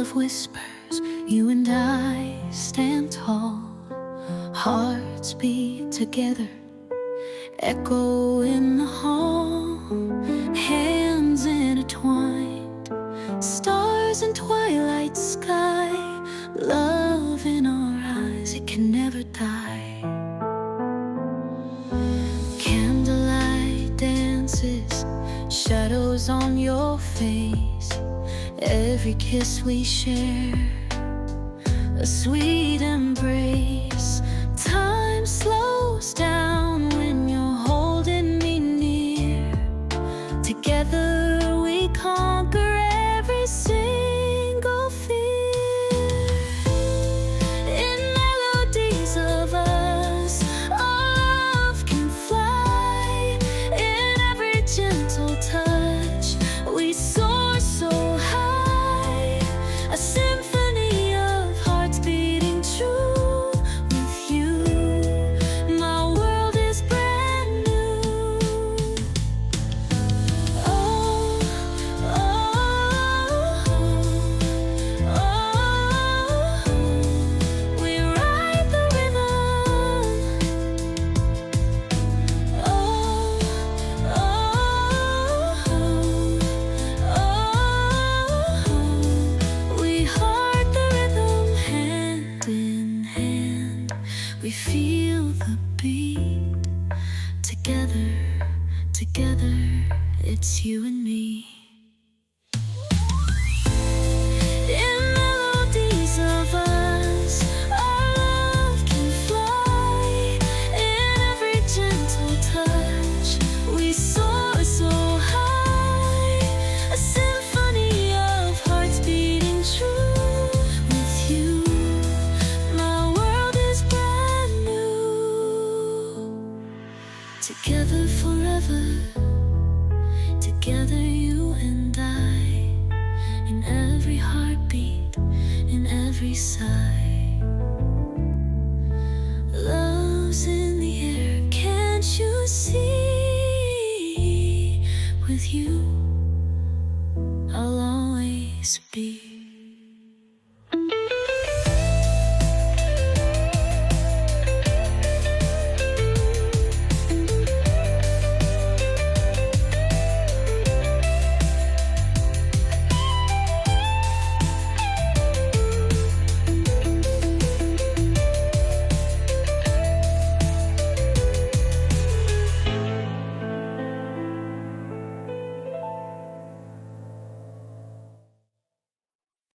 of whispers, you and I stand tall. Hearts beat together, echo in the hall. Hands intertwined, stars in twilight sky. Love in our eyes, it can never die. Candlelight dances, shadows on your face. Every kiss we share, a sweet embrace. Time slows down when you're holding me near. Together we conquer every single fear. In melodies of us, our love can fly. In every gentle touch, we soar so high. A symphony of hearts beating true. With you, my world is brand new. Oh, oh, oh, we ride the rhythm. Oh, we heart the rhythm, hand in hand. We feel the beat. Together, together, it's you and me. In melodies of us, our love can fly. In every gentle touch, we soar so high. A symphony of hearts beating true. With you, my world is brand new. Together forever, together you and I. In every heartbeat, in every sigh.